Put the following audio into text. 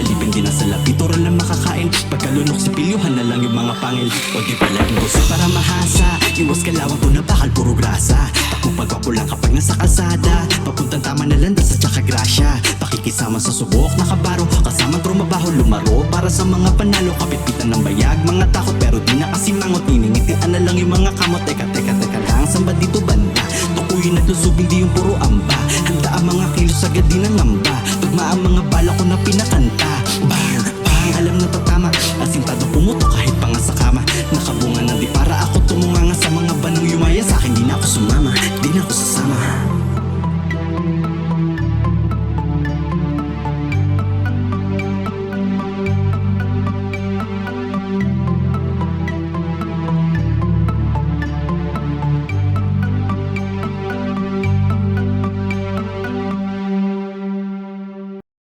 Alipin din sa lapit, oral na makakain. Pagkalunok si pilyuhan na lang yung mga pangil. O di palaging gusto para mahasa. Iwas kalawang to na bakal, puro grasa. Takbo pagwapo lang kapag nasa kalsada. Papuntang tama na landas at saka grasya. Pakikisama sa subok na kabaro. Kasamang trumabaho, lumaro para sa mga panalo. Kapitpitan ng bayag, mga takot pero di na kasi mangot. Niningitian na lang yung mga kamot. Teka lang, saan ba dito banda? Tukuyin at lusog, hindi yung puro amba. Handa ang mga kilos agad din ang amba. Tugma ang mga